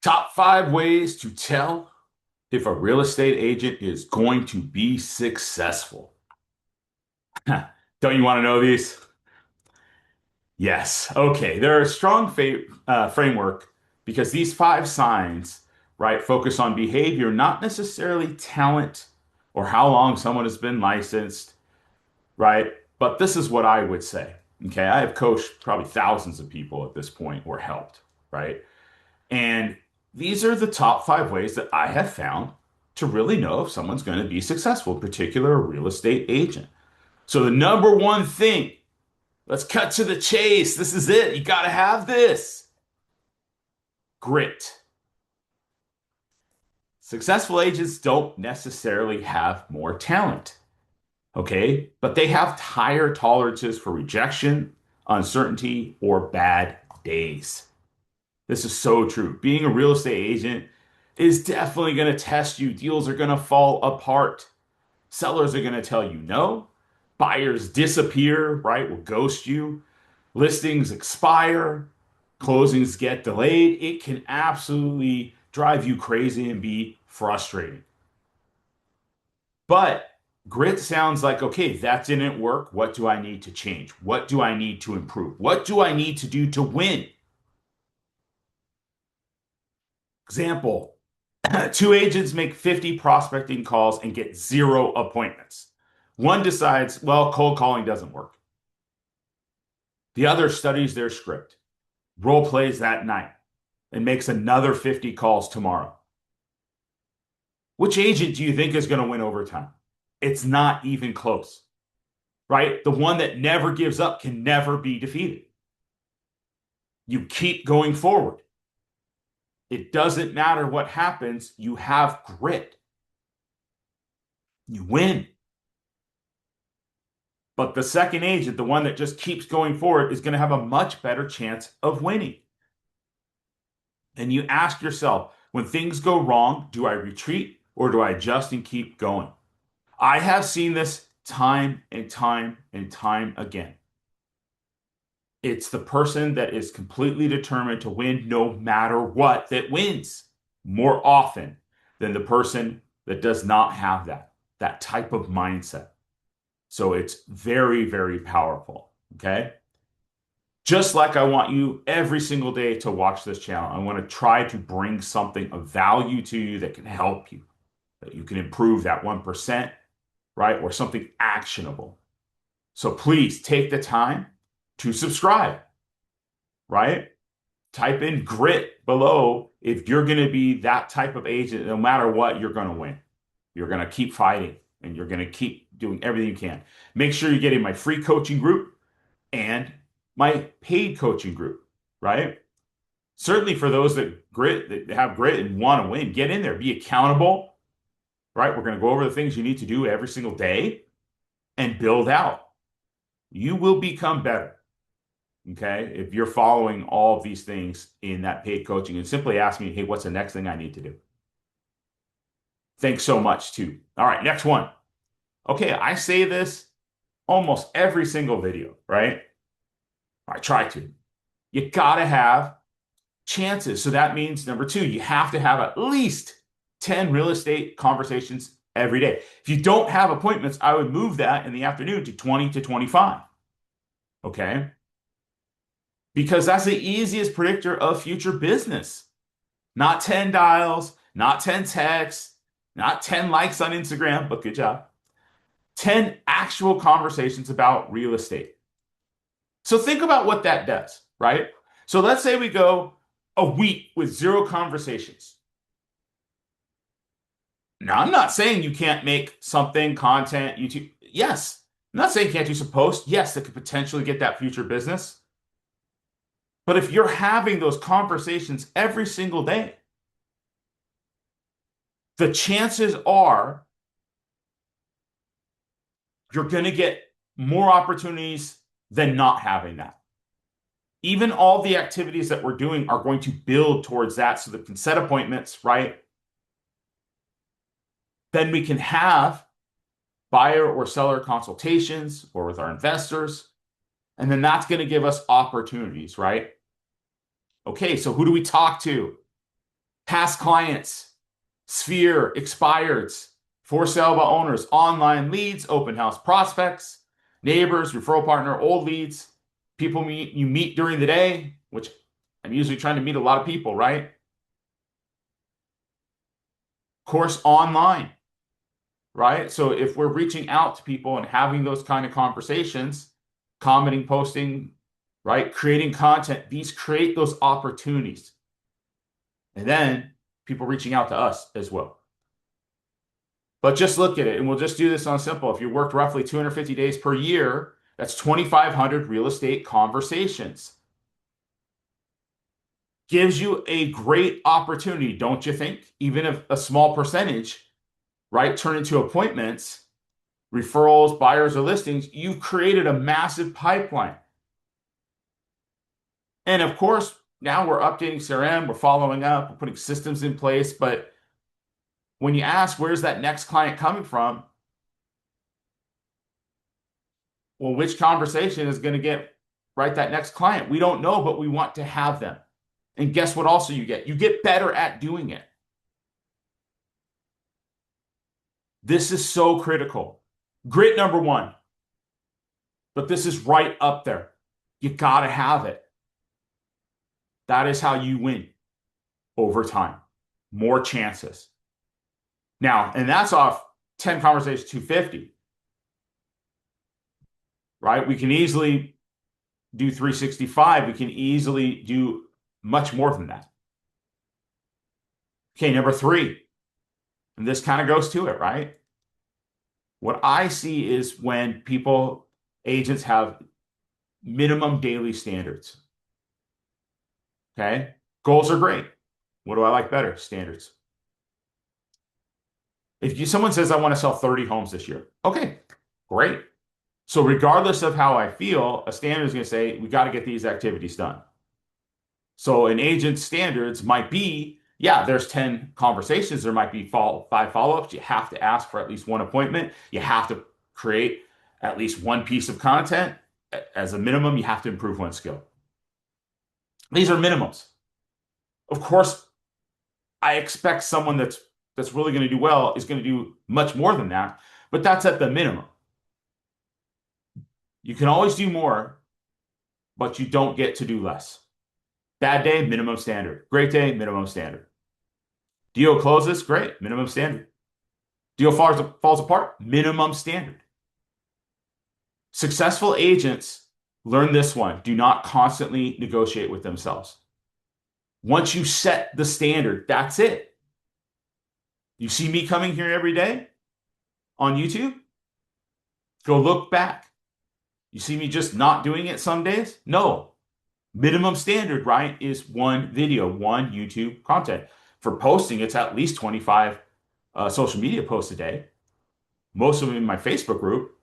Top 5 ways to tell if a real estate agent is going to be successful. Don't you want to know these? Yes. Okay. They're a strong framework because these 5 signs, right, focus on behavior, not necessarily talent or how long someone has been licensed, right? But this is what I would say. Okay. I have coached probably thousands of people at this point or helped, right? And these are the top 5 ways that I have found to really know if someone's going to be successful, in particular a real estate agent. So the number one thing, let's cut to the chase. This is it. You got to have this grit. Successful agents don't necessarily have more talent, okay? But they have higher tolerances for rejection, uncertainty, or bad days. This is so true. Being a real estate agent is definitely going to test you. Deals are going to fall apart. Sellers are going to tell you no. Buyers disappear, right? Will ghost you. Listings expire. Closings get delayed. It can absolutely drive you crazy and be frustrating. But grit sounds like, okay, that didn't work. What do I need to change? What do I need to improve? What do I need to do to win? Example, 2 agents make 50 prospecting calls and get 0 appointments. One decides, well, cold calling doesn't work. The other studies their script, role plays that night, and makes another 50 calls tomorrow. Which agent do you think is going to win over time? It's not even close, right? The one that never gives up can never be defeated. You keep going forward. It doesn't matter what happens, you have grit. You win. But the second agent, the one that just keeps going forward, is going to have a much better chance of winning. And you ask yourself, when things go wrong, do I retreat or do I adjust and keep going? I have seen this time and time and time again. It's the person that is completely determined to win no matter what that wins more often than the person that does not have that type of mindset. So it's very, very powerful. Okay. Just like I want you every single day to watch this channel, I want to try to bring something of value to you that can help you, that you can improve that 1%, right? Or something actionable. So please take the time to subscribe, right? Type in grit below if you're going to be that type of agent. No matter what, you're going to win. You're going to keep fighting and you're going to keep doing everything you can. Make sure you're getting my free coaching group and my paid coaching group, right? Certainly for those that have grit and want to win, get in there, be accountable, right? We're going to go over the things you need to do every single day and build out. You will become better. Okay. If you're following all of these things in that paid coaching and simply ask me, hey, what's the next thing I need to do? Thanks so much, too. All right, next one. Okay, I say this almost every single video, right? I try to. You gotta have chances. So that means number 2, you have to have at least 10 real estate conversations every day. If you don't have appointments, I would move that in the afternoon to 20 to 25. Okay? Because that's the easiest predictor of future business. Not 10 dials, not 10 texts, not 10 likes on Instagram, but good job. 10 actual conversations about real estate. So think about what that does, right? So let's say we go a week with 0 conversations. Now, I'm not saying you can't make something, content, YouTube. Yes. I'm not saying you can't do some posts. Yes, that could potentially get that future business. But if you're having those conversations every single day, the chances are you're going to get more opportunities than not having that. Even all the activities that we're doing are going to build towards that so that we can set appointments, right? Then we can have buyer or seller consultations or with our investors. And then that's going to give us opportunities, right? Okay, so who do we talk to? past clients, sphere, expireds, for sale by owners, online leads, open house prospects, neighbors, referral partner, old leads, people you meet during the day, which I'm usually trying to meet a lot of people, right? Course online, right? So if we're reaching out to people and having those kind of conversations, commenting, posting, right, creating content, these create those opportunities. And then people reaching out to us as well. But just look at it, and we'll just do this on simple. If you worked roughly 250 days per year, that's 2,500 real estate conversations. Gives you a great opportunity, don't you think? Even if a small percentage, right, turn into appointments, referrals, buyers, or listings, you've created a massive pipeline. And of course, now we're updating CRM, we're following up, we're putting systems in place. But when you ask, where's that next client coming from? Well, which conversation is going to get right that next client? We don't know, but we want to have them. And guess what also you get? You get better at doing it. This is so critical. Grit number one, but this is right up there. You got to have it. That is how you win over time. More chances. Now, and that's off 10 conversations, 250, right? We can easily do 365. We can easily do much more than that. Okay, number three, and this kind of goes to it, right? What I see is when agents have minimum daily standards. Okay, goals are great. What do I like better? Standards. If someone says, I want to sell 30 homes this year, okay, great. So regardless of how I feel, a standard is going to say, we got to get these activities done. So an agent's standards might be, yeah, there's 10 conversations. There might be 5 follow-ups. You have to ask for at least one appointment. You have to create at least one piece of content. As a minimum, you have to improve one skill. These are minimums. Of course, I expect someone that's really going to do well is going to do much more than that, but that's at the minimum. You can always do more, but you don't get to do less. Bad day, minimum standard. Great day, minimum standard. Deal closes, great, minimum standard. Deal falls apart, minimum standard. Successful agents learn this one. Do not constantly negotiate with themselves. Once you set the standard, that's it. You see me coming here every day on YouTube? Go look back. You see me just not doing it some days? No. Minimum standard, right, is one video, one YouTube content. For posting, it's at least 25 social media posts a day. Most of them in my Facebook group,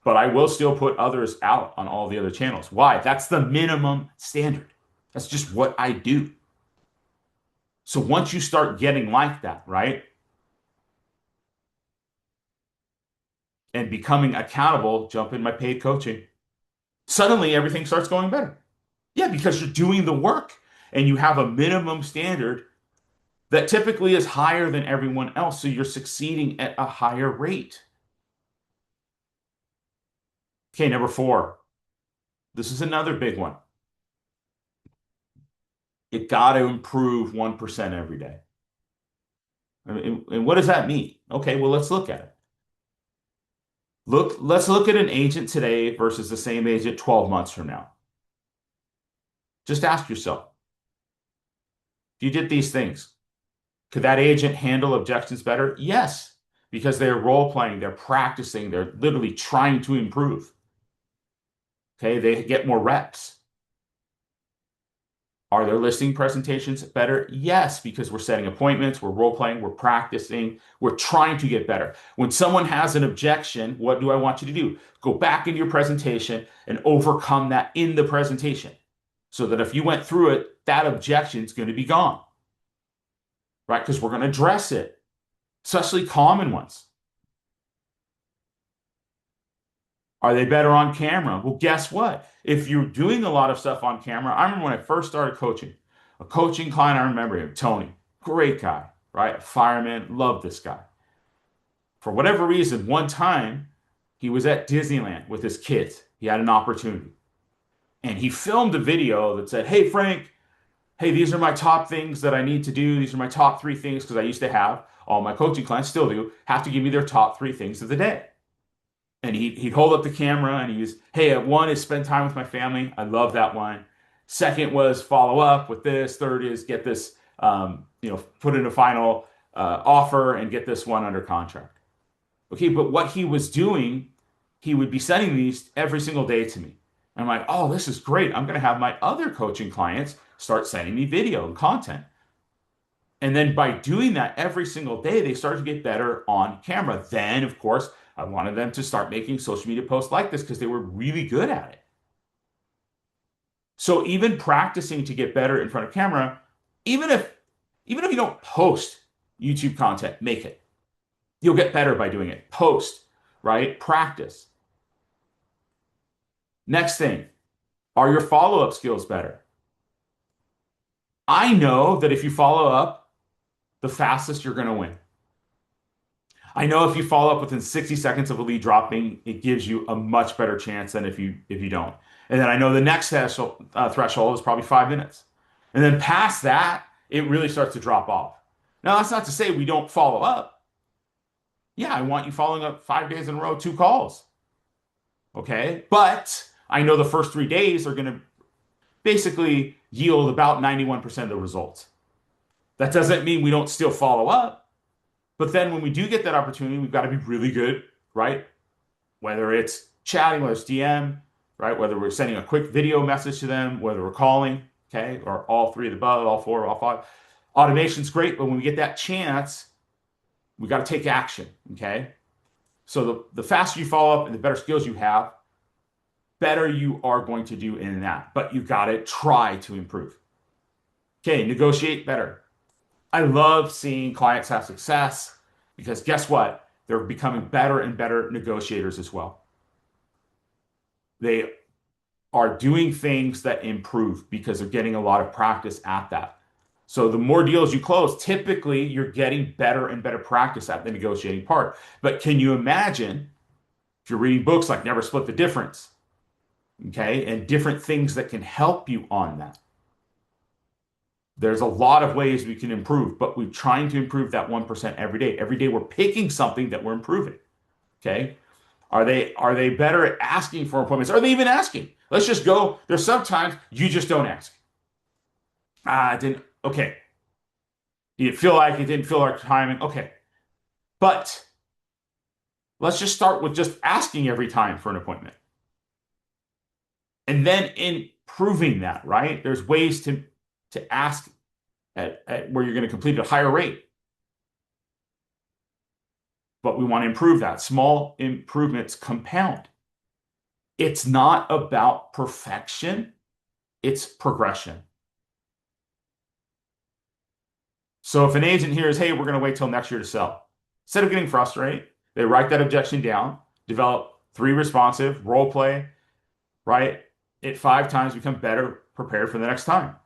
but I will still put others out on all the other channels. Why? That's the minimum standard. That's just what I do. So once you start getting like that, right, and becoming accountable, jump in my paid coaching. Suddenly everything starts going better. Yeah, because you're doing the work and you have a minimum standard that typically is higher than everyone else. So you're succeeding at a higher rate. Okay, number 4. This is another big one. You got to improve 1% every day. And what does that mean? Okay, well, let's look at it. Let's look at an agent today versus the same agent 12 months from now. Just ask yourself, if you did these things, could that agent handle objections better? Yes, because they're role playing, they're practicing, they're literally trying to improve. Okay, they get more reps. Are their listing presentations better? Yes, because we're setting appointments, we're role playing, we're practicing, we're trying to get better. When someone has an objection, what do I want you to do? Go back into your presentation and overcome that in the presentation so that if you went through it, that objection is going to be gone, right? Because we're going to address it, especially common ones. Are they better on camera? Well, guess what? If you're doing a lot of stuff on camera, I remember when I first started coaching, a coaching client, I remember him, Tony. great guy, right? A fireman, love this guy. For whatever reason, one time he was at Disneyland with his kids. He had an opportunity. And he filmed a video that said, "Hey, Frank, hey, these are my top things that I need to do. These are my top three things," because I used to have all my coaching clients, still do, have to give me their top three things of the day. And he'd hold up the camera and he was, "Hey, one is spend time with my family. I love that one. Second was follow up with this. Third is get this, put in a final offer and get this one under contract." Okay, but what he was doing, he would be sending these every single day to me. And I'm like, "Oh, this is great. I'm going to have my other coaching clients start sending me video and content." And then by doing that every single day, they started to get better on camera. Then, of course, I wanted them to start making social media posts like this because they were really good at it. So even practicing to get better in front of camera, even if even if you don't post YouTube content, make it. You'll get better by doing it. Post, right? Practice. Next thing, are your follow-up skills better? I know that if you follow up, the fastest you're going to win. I know if you follow up within 60 seconds of a lead dropping, it gives you a much better chance than if you don't. And then I know the next threshold is probably 5 minutes. And then past that, it really starts to drop off. Now, that's not to say we don't follow up. Yeah, I want you following up 5 days in a row, 2 calls. Okay? But I know the first 3 days are going to basically yield about 91% of the results. That doesn't mean we don't still follow up. But then when we do get that opportunity, we've got to be really good, right? Whether it's chatting, whether it's DM, right? Whether we're sending a quick video message to them, whether we're calling, okay? Or all three of the above, all four, all five. Automation's great, but when we get that chance, we got to take action, okay? So the faster you follow up and the better skills you have, better you are going to do in that. But you've got to try to improve. Okay, negotiate better. I love seeing clients have success because guess what? They're becoming better and better negotiators as well. They are doing things that improve because they're getting a lot of practice at that. So the more deals you close, typically you're getting better and better practice at the negotiating part. But can you imagine if you're reading books like Never Split the Difference, okay, and different things that can help you on that? There's a lot of ways we can improve, but we're trying to improve that 1% every day. Every day we're picking something that we're improving. Okay? Are they better at asking for appointments? Are they even asking? Let's just go. There's sometimes you just don't ask. Okay. You didn't feel like timing. Okay. But let's just start with just asking every time for an appointment. And then improving that, right? There's ways to ask at where you're going to complete at a higher rate. But we want to improve that. Small improvements compound. It's not about perfection, it's progression. So if an agent hears, "Hey, we're going to wait till next year to sell," instead of getting frustrated, they write that objection down, develop 3 responsive, role play, right? It 5 times, become better prepared for the next time.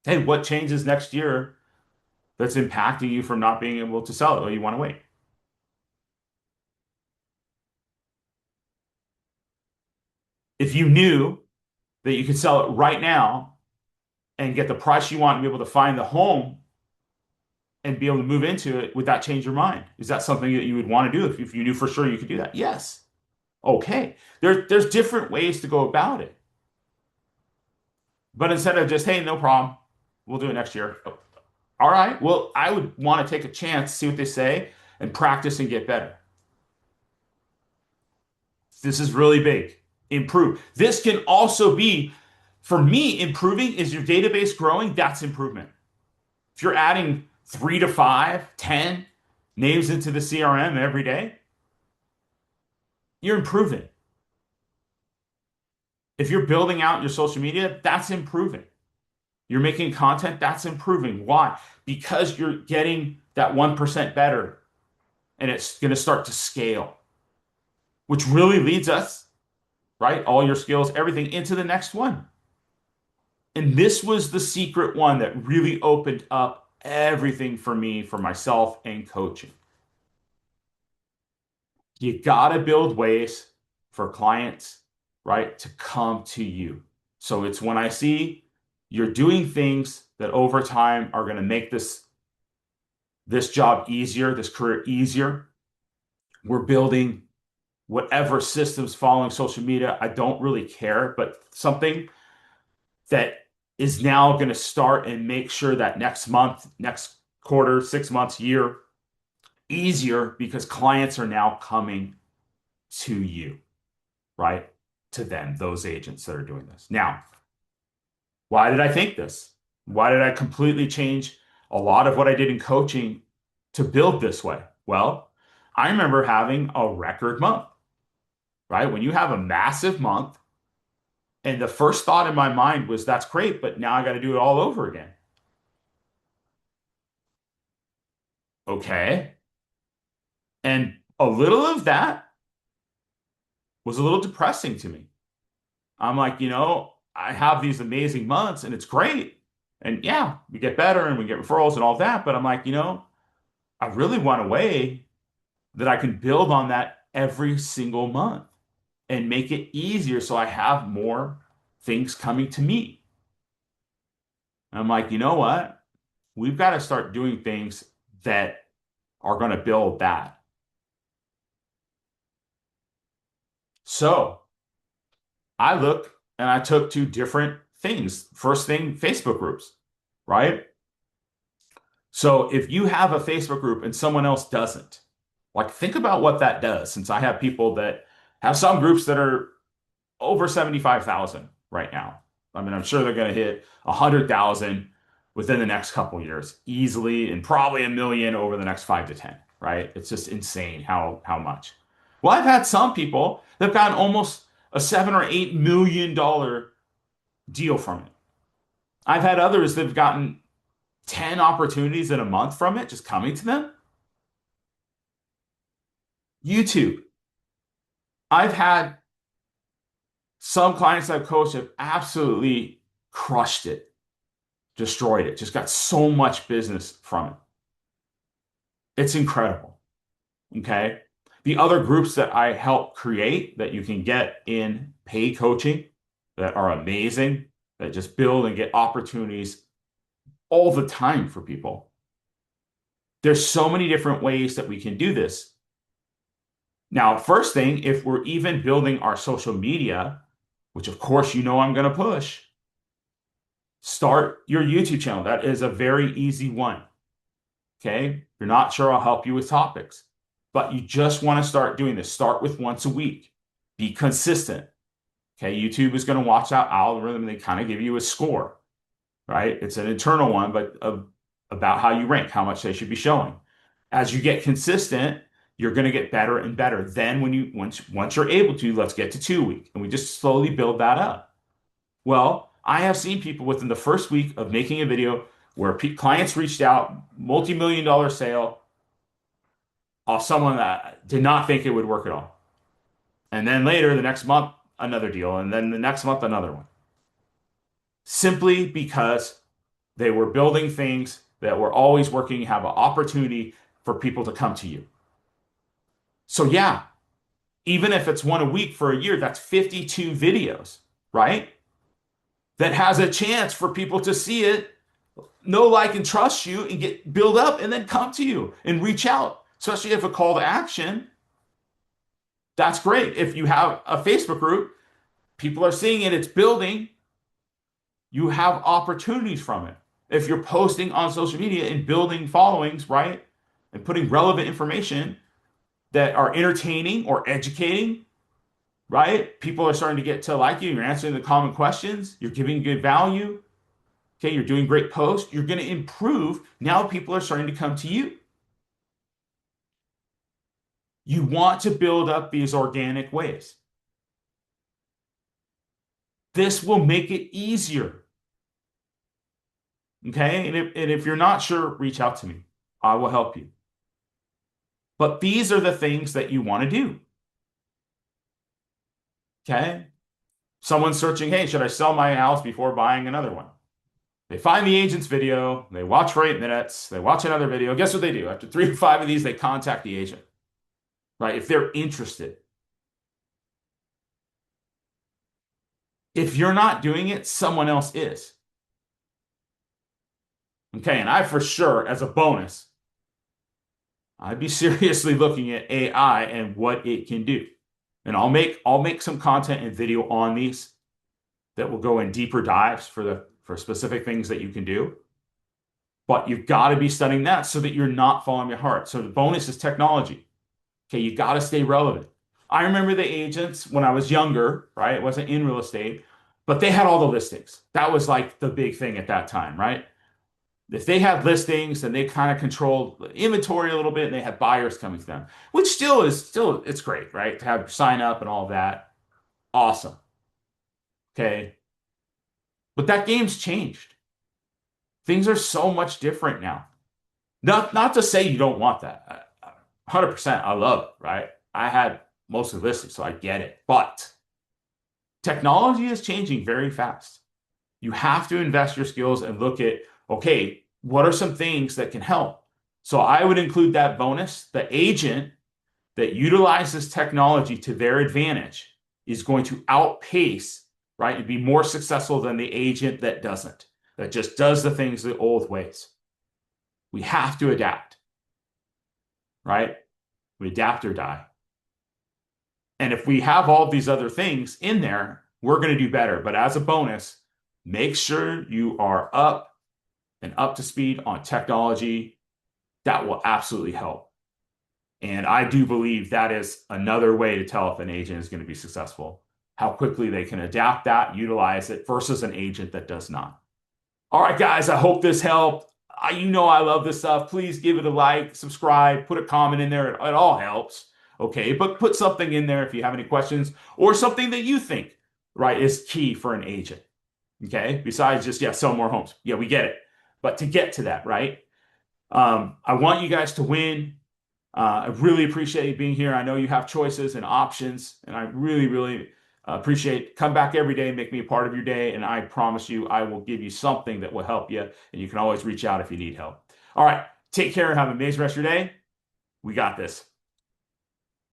Hey, what changes next year that's impacting you from not being able to sell it? Well, you want to wait. If you knew that you could sell it right now and get the price you want and be able to find the home and be able to move into it, would that change your mind? Is that something that you would want to do if you knew for sure you could do that? Yes. Okay. There's different ways to go about it. But instead of just, "Hey, no problem, we'll do it next year." All right. Well, I would want to take a chance, see what they say, and practice and get better. This is really big. Improve. This can also be, for me, improving is your database growing. That's improvement. If you're adding 3 to 5, 10 names into the CRM every day, you're improving. If you're building out your social media, that's improving. You're making content, that's improving. Why? Because you're getting that 1% better and it's going to start to scale, which really leads us, right? All your skills, everything into the next one. And this was the secret one that really opened up everything for me, for myself and coaching. You got to build ways for clients, right, to come to you. So it's when I see you're doing things that over time are going to make this job easier, this career easier. We're building whatever systems following social media. I don't really care, but something that is now going to start and make sure that next month, next quarter, 6 months, year, easier because clients are now coming to you, right? To them, those agents that are doing this. Now, why did I think this? Why did I completely change a lot of what I did in coaching to build this way? Well, I remember having a record month, right? When you have a massive month, and the first thought in my mind was, that's great, but now I got to do it all over again. Okay. And a little of that was a little depressing to me. I'm like, I have these amazing months and it's great. And yeah, we get better and we get referrals and all that. But I'm like, I really want a way that I can build on that every single month and make it easier so I have more things coming to me. And I'm like, you know what? We've got to start doing things that are going to build that. So I looked and I took two different things. First thing, Facebook groups, right? So if you have a Facebook group and someone else doesn't, like think about what that does. Since I have people that have some groups that are over 75,000 right now. I mean, I'm sure they're going to hit 100,000 within the next couple of years easily and probably a million over the next 5 to 10, right? It's just insane how much. Well, I've had some people that have gotten almost a $7 or $8 million deal from it. I've had others that have gotten 10 opportunities in a month from it just coming to them. YouTube. I've had some clients I've coached have absolutely crushed it, destroyed it, just got so much business from it. It's incredible. Okay. The other groups that I help create that you can get in paid coaching that are amazing, that just build and get opportunities all the time for people. There's so many different ways that we can do this. Now, first thing, if we're even building our social media, which of course I'm going to push, start your YouTube channel. That is a very easy one. Okay. If you're not sure, I'll help you with topics, but you just want to start doing this. Start with once a week. Be consistent. Okay. YouTube is going to watch that algorithm and they kind of give you a score, right? It's an internal one, but about how you rank, how much they should be showing. As you get consistent, you're going to get better and better. Then once you're able to, let's get to 2 weeks, and we just slowly build that up. Well, I have seen people within the first week of making a video where clients reached out, multi-million-dollar sale off someone that did not think it would work at all. And then later, the next month, another deal, and then the next month, another one. Simply because they were building things that were always working, have an opportunity for people to come to you. So yeah, even if it's one a week for a year, that's 52 videos, right? That has a chance for people to see it, know, like, and trust you and build up and then come to you and reach out, especially if a call to action. That's great. If you have a Facebook group, people are seeing it, it's building, you have opportunities from it. If you're posting on social media and building followings, right? And putting relevant information that are entertaining or educating, right? People are starting to get to like you. You're answering the common questions. You're giving good value. Okay, you're doing great posts. You're going to improve. Now people are starting to come to you. You want to build up these organic ways. This will make it easier. Okay, and if you're not sure, reach out to me. I will help you. But these are the things that you want to do. Okay. Someone's searching, hey, should I sell my house before buying another one? They find the agent's video, they watch for 8 minutes, they watch another video. Guess what they do? After 3 to 5 of these, they contact the agent, right? If they're interested. If you're not doing it, someone else is. Okay, and I for sure, as a bonus, I'd be seriously looking at AI and what it can do. And I'll make some content and video on these that will go in deeper dives for specific things that you can do. But you've got to be studying that so that you're not following your heart. So the bonus is technology. Okay, you got to stay relevant. I remember the agents when I was younger, right? It wasn't in real estate, but they had all the listings. That was like the big thing at that time, right? If they had listings and they kind of controlled the inventory a little bit and they had buyers coming to them, which still it's great, right? To have sign up and all that. Awesome. Okay. But that game's changed. Things are so much different now. Not to say you don't want that. 100%, I love it, right? I had mostly listings, so I get it. But technology is changing very fast. You have to invest your skills and look at, okay, what are some things that can help? So I would include that bonus. The agent that utilizes technology to their advantage is going to outpace, right, and be more successful than the agent that doesn't, that just does the things the old ways. We have to adapt, right? We adapt or die. And if we have all these other things in there, we're going to do better. But as a bonus, make sure you are up and up to speed on technology. That will absolutely help. And I do believe that is another way to tell if an agent is going to be successful, how quickly they can adapt that, utilize it versus an agent that does not. All right, guys, I hope this helped. You know I love this stuff. Please give it a like, subscribe, put a comment in there. It all helps. Okay, but put something in there if you have any questions or something that you think, right, is key for an agent. Okay, besides just, yeah, sell more homes. Yeah, we get it. But to get to that, right? I want you guys to win. I really appreciate you being here. I know you have choices and options, and I really, really appreciate. Come back every day, make me a part of your day, and I promise you, I will give you something that will help you. And you can always reach out if you need help. All right, take care and have an amazing rest of your day. We got this.